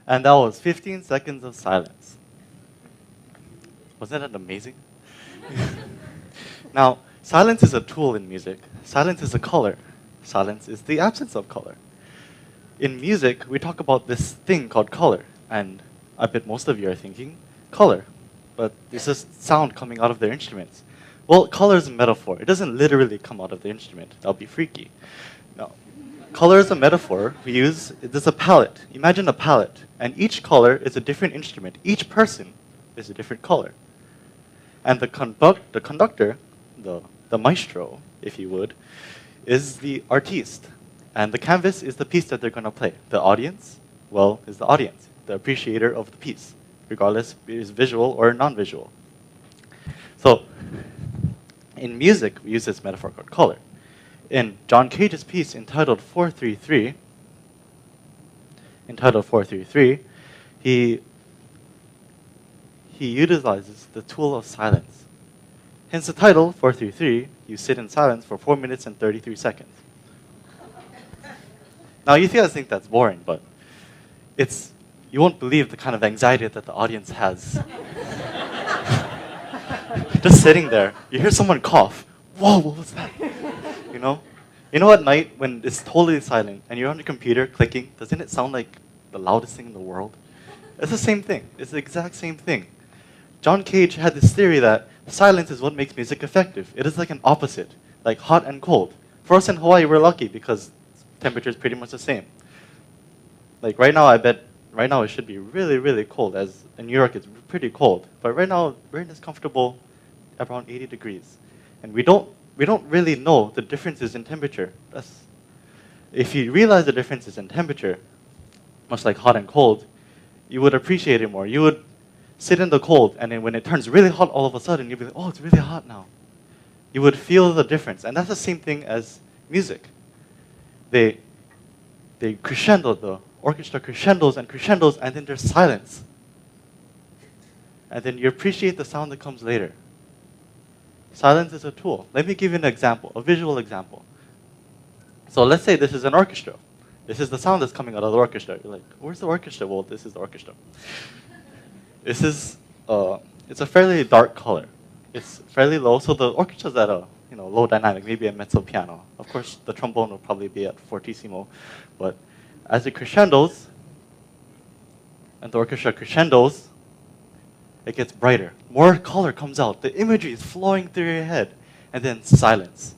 And that was 15 seconds of silence. Wasn't that amazing? Now, silence is a tool in music. Silence is a color. Silence is the absence of color. In music, we talk about this thing called color. And I bet most of you are thinking, color. But it's just sound coming out of their instruments. Well, color is a metaphor. It doesn't literally come out of the instrument. That would be freaky. No. Color is a metaphor we use. There's a palette. Imagine a palette. And each color is a different instrument. Each person is a different color. And the conductor, the maestro, if you would, is the artiste. And the canvas is the piece that they're going to play. The audience, well, is the audience, the appreciator of the piece, regardless if it is visual or non-visual. So, in music, we use this metaphor called color. In John Cage's piece entitled 433, he utilizes the tool of silence. Hence the title, 433, you sit in silence for 4 minutes and 33 seconds. Now, you guys think that's boring, but you won't believe the kind of anxiety that the audience has. Just sitting there, you hear someone cough. Whoa, what was that? You know at night when it's totally silent and you're on your computer clicking, doesn't it sound like the loudest thing in the world? It's the same thing. It's the exact same thing. John Cage had this theory that silence is what makes music effective. It is like an opposite, like hot and cold. For us in Hawaii, we're lucky because temperature is pretty much the same. Like right now, it should be really, really cold, as in New York it's pretty cold. But right now, we're in this comfortable around 80 degrees. And we don't really know the differences in temperature. If you realize the differences in temperature, much like hot and cold, you would appreciate it more. You would sit in the cold, and then when it turns really hot all of a sudden, you'd be like, oh, it's really hot now. You would feel the difference. And that's the same thing as music. They crescendo, the orchestra crescendos, and then there's silence. And then you appreciate the sound that comes later. Silence is a tool. Let me give you an example, a visual example. So let's say this is an orchestra. This is the sound that's coming out of the orchestra. You're like, where's the orchestra? Well, this is the orchestra. It's a fairly dark color. It's fairly low, so the orchestra's at a low dynamic, maybe a mezzo piano. Of course, the trombone will probably be at fortissimo, but as it crescendos, and the orchestra crescendos, it gets brighter. More color comes out. The imagery is flowing through your head. And then silence.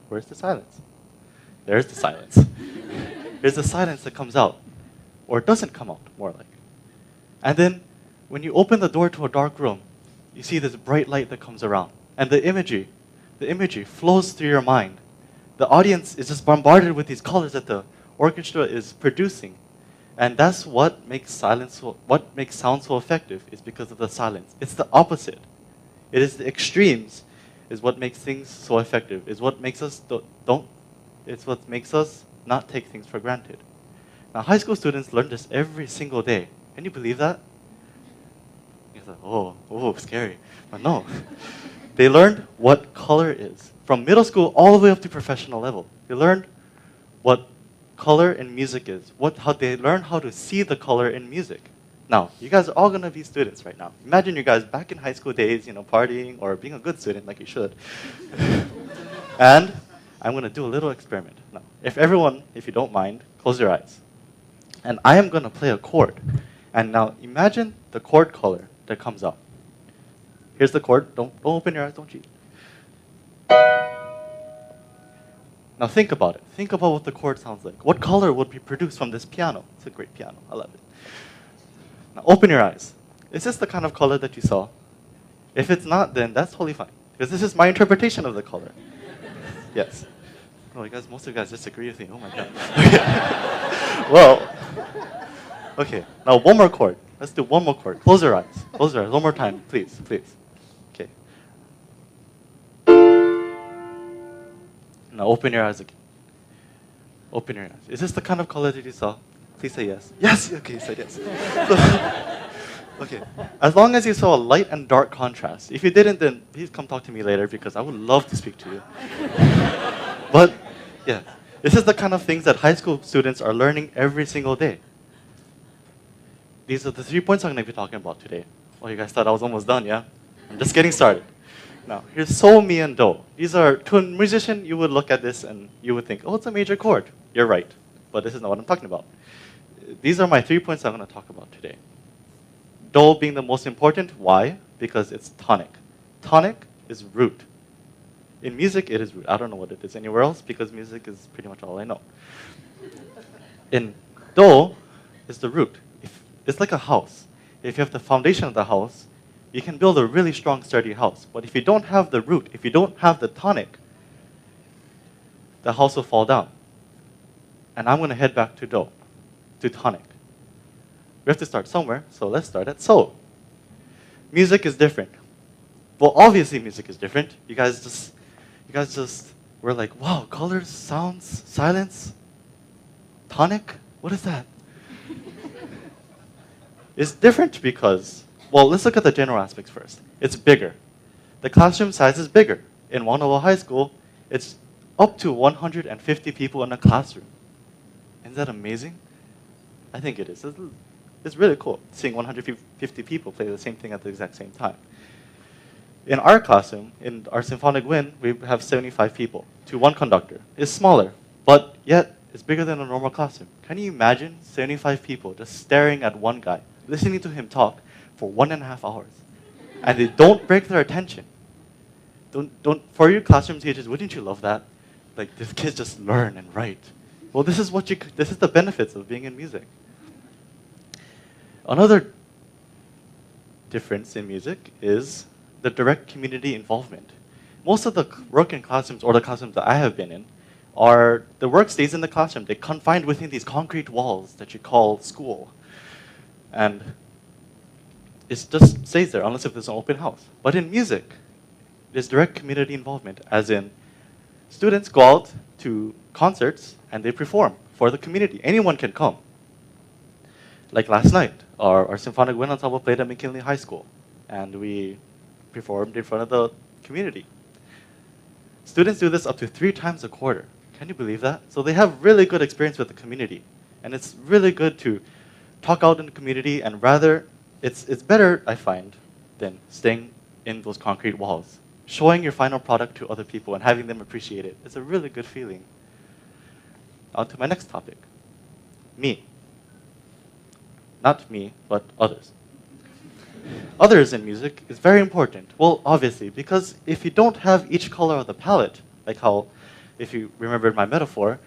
Where's the silence? There's the silence. There's the silence that comes out. Or it doesn't come out, more like. And then, when you open the door to a dark room, you see this bright light that comes around. And the imagery flows through your mind. The audience is just bombarded with these colors that the orchestra is producing. And that's what makes sound so effective, is because of the silence. It's the opposite. It is the extremes is what makes things so effective. It's what makes us not take things for granted. Now, high school students learn this every single day. Can you believe that? You're like, oh, scary. But no. They learned what color is. From middle school all the way up to professional level. They learned what color in music is. How they learn how to see the color in music. Now, you guys are all going to be students right now. Imagine you guys back in high school days, partying or being a good student like you should. And I'm going to do a little experiment. Now, if you don't mind, close your eyes. And I am going to play a chord. And now imagine the chord color that comes out. Here's the chord. Don't open your eyes, don't cheat. Now think about it. Think about what the chord sounds like. What color would be produced from this piano? It's a great piano. I love it. Now open your eyes. Is this the kind of color that you saw? If it's not, then that's totally fine. Because this is my interpretation of the color. Yes. Oh, most of you guys disagree with me. Oh my god. Okay. Well, okay. Now one more chord. Let's do one more chord. Close your eyes. Close your eyes. One more time, please. Okay. Now open your eyes again. Open your eyes. Is this the kind of color that you saw? Please say yes. Yes! Okay, you said yes. Okay. As long as you saw a light and dark contrast. If you didn't, then please come talk to me later because I would love to speak to you. But, yeah. This is the kind of things that high school students are learning every single day. these are the 3 points I'm going to be talking about today. Oh, you guys thought I was almost done, yeah? I'm just getting started. Now, here's so, mi, and do. These are, to a musician, you would look at this and you would think, oh, it's a major chord. You're right, but this is not what I'm talking about. These are my 3 points I'm going to talk about today. Do being the most important. Why? Because it's tonic. Tonic is root. In music, it is root. I don't know what it is anywhere else because music is pretty much all I know. In do is the root. It's like a house. If you have the foundation of the house, you can build a really strong, sturdy house. But if you don't have the root, if you don't have the tonic, the house will fall down. And I'm going to head back to do, to tonic. We have to start somewhere, so let's start at so. Music is different. Well, obviously music is different. You guys just were like, wow, colors, sounds, silence, tonic? What is that? It's different because, well, let's look at the general aspects first. It's bigger. The classroom size is bigger. In Moanalua High School, it's up to 150 people in a classroom. Isn't that amazing? I think it is. It's really cool seeing 150 people play the same thing at the exact same time. In our classroom, in our symphonic wind, we have 75 people to one conductor. It's smaller, but yet it's bigger than a normal classroom. Can you imagine 75 people just staring at one guy, listening to him talk for 1.5 hours, and they don't break their attention? For you classroom teachers, wouldn't you love that? Like, these kids just learn and write. Well, this is the benefits of being in music. Another difference in music is the direct community involvement. Most of the work in classrooms, or the classrooms that I have been in, the work stays in the classroom. They're confined within these concrete walls that you call school. And it just stays there unless if there's an open house. But in music, there's direct community involvement, as in students go out to concerts and they perform for the community. Anyone can come. Like last night, our symphonic wind ensemble played at McKinley High School, and we performed in front of the community. Students do this up to 3 times a quarter. Can you believe that? So they have really good experience with the community, and it's really good to talk out in the community, and rather, it's better, I find, than staying in those concrete walls. Showing your final product to other people and having them appreciate it. It's a really good feeling. On to my next topic. Me. Not me, but others. Others in music is very important. Well, obviously, because if you don't have each color of the palette, like how, if you remembered my metaphor,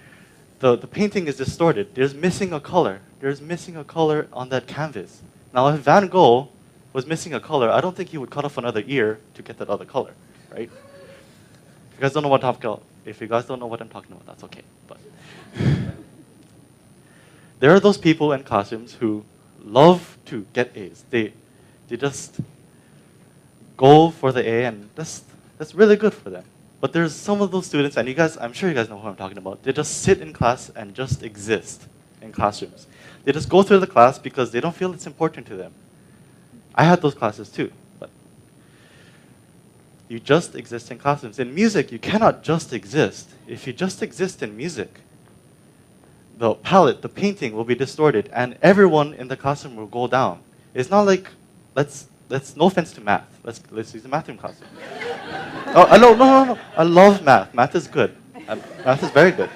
the painting is distorted. There's missing a color. There's missing a color on that canvas. Now, if Van Gogh was missing a color, I don't think he would cut off another ear to get that other color, right? If you guys don't know what I'm talking about, that's okay. But there are those people in classrooms who love to get A's. They just go for the A, and that's really good for them. But there's some of those students, and I'm sure you guys know who I'm talking about. They just sit in class and just exist in classrooms. They just go through the class because they don't feel it's important to them. I had those classes too, but you just exist in classrooms. In music, you cannot just exist. If you just exist in music, the palette, the painting will be distorted, and everyone in the classroom will go down. It's not like, let's no offense to math. Let's use the math in classroom. Oh, no. I love math. Math is good. Math is very good.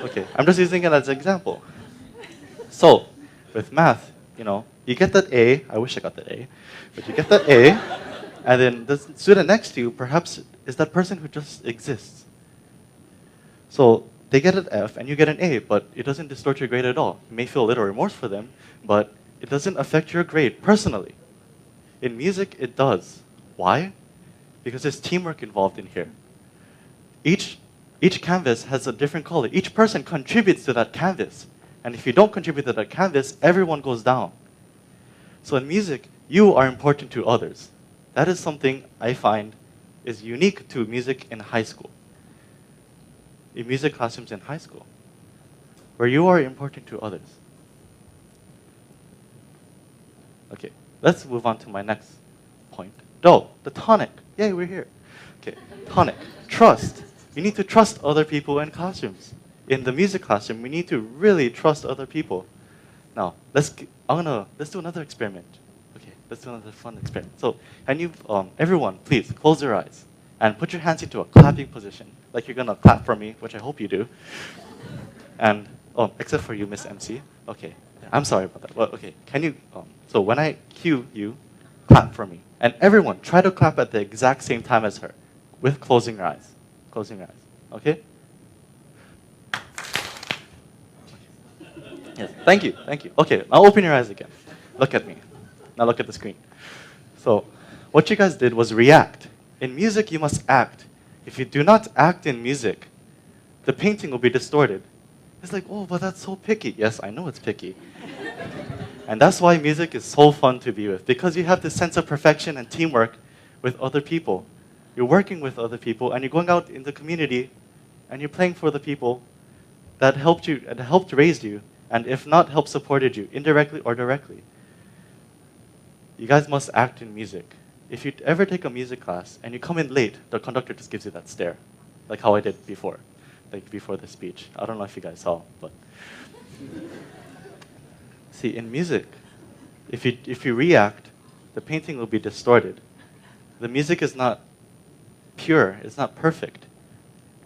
Okay, I'm just using it as an example. So, with math, you get that A. I wish I got that A, but you get that A, and then the student next to you perhaps is that person who just exists. So they get an F and you get an A, but it doesn't distort your grade at all. You may feel a little remorse for them, but it doesn't affect your grade personally. In music, it does. Why? Because there's teamwork involved in here. Each canvas has a different color. Each person contributes to that canvas. And if you don't contribute to that canvas, everyone goes down. So in music, you are important to others. That is something I find is unique to music in high school. In music classrooms in high school, where you are important to others. Okay, let's move on to my next point. Do, the tonic. Yay, we're here. Okay, tonic. Trust. You need to trust other people in classrooms. In the music classroom, we need to really trust other people. Now, let's do another experiment. Okay, let's do another fun experiment. So, can you, everyone, please close your eyes and put your hands into a clapping position, like you're gonna clap for me, which I hope you do. And except for you, Miss MC. Okay, I'm sorry about that. Well, okay, can you? So when I cue you, clap for me, and everyone try to clap at the exact same time as her, with closing your eyes. Closing your eyes. Okay. Yes. Thank you. Thank you. Okay. Now open your eyes again. Look at me. Now look at the screen. So, what you guys did was react. In music, you must act. If you do not act in music, the painting will be distorted. It's like, oh, but that's so picky. Yes, I know it's picky. And that's why music is so fun to be with, because you have this sense of perfection and teamwork with other people. You're working with other people, and you're going out in the community, and you're playing for the people that helped you, and helped raise you, and if not, helped supported you, indirectly or directly. You guys must act in music. If you ever take a music class and you come in late, the conductor just gives you that stare, like how I did before, like before the speech. I don't know if you guys saw, but see, in music, if you react, the painting will be distorted. The music is not pure, it's not perfect.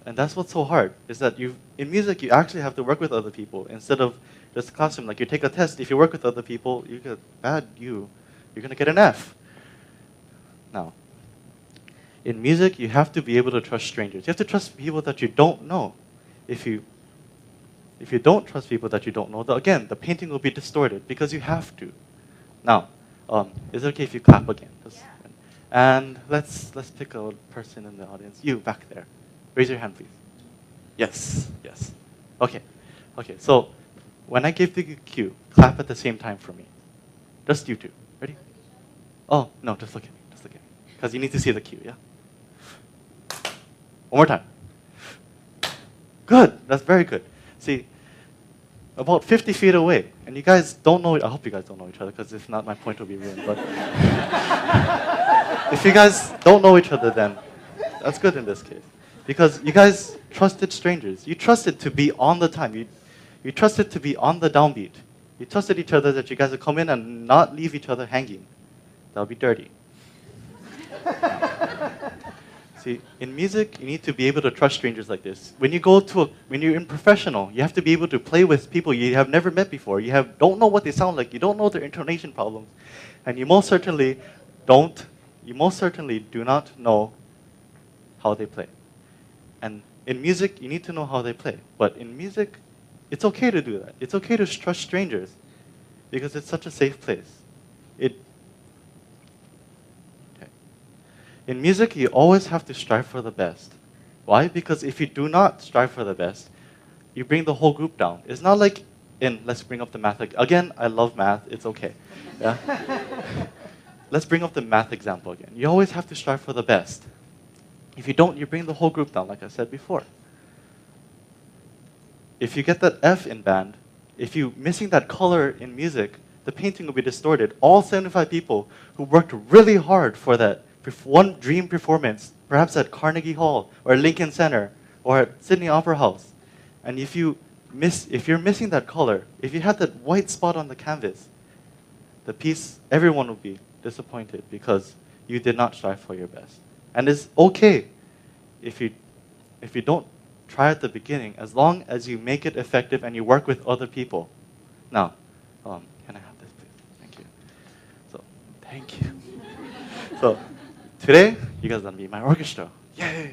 And that's what's so hard, is that in music, you actually have to work with other people instead of just classroom. Like you take a test, if you work with other people, you get you're gonna get an F. Now, in music, you have to be able to trust strangers. You have to trust people that you don't know. If you don't trust people that you don't know, again, the painting will be distorted because you have to. Now, is it okay if you clap again? Yeah. And let's pick a person in the audience. You back there. Raise your hand, please. Yes, yes. Okay, okay. So when I give the cue, clap at the same time for me. Just you two. Ready? Oh no, just look at me. Just look at me. Because you need to see the cue. Yeah. One more time. Good. That's very good. See, about 50 feet away, and you guys don't know. I hope you guys don't know each other, because if not, my point will be ruined. But if you guys don't know each other, then that's good in this case. Because you guys trusted strangers. You trusted to be on the time. You trusted to be on the downbeat. You trusted each other that you guys would come in and not leave each other hanging. That would be dirty. See, in music, you need to be able to trust strangers like this. When you're in professional, you have to be able to play with people you have never met before. Don't know what they sound like. You don't know their intonation problems. And you most certainly do not know how they play. And in music, you need to know how they play. But in music, it's okay to do that. It's okay to trust strangers because it's such a safe place. In music, you always have to strive for the best. Why? Because if you do not strive for the best, you bring the whole group down. It's not like let's bring up the math. Again, I love math. It's okay. Yeah? Let's bring up the math example again. You always have to strive for the best. If you don't, you bring the whole group down, like I said before. If you get that F in band, if you're missing that color in music, the painting will be distorted. All 75 people who worked really hard for that one dream performance, perhaps at Carnegie Hall or Lincoln Center or at Sydney Opera House, and if you're missing that color, if you have that white spot on the canvas, everyone will be disappointed because you did not strive for your best. And it's okay if you don't try at the beginning, as long as you make it effective and you work with other people. Now, can I have this, please? Thank you. Thank you. So, today, you guys are gonna be my orchestra. Yay!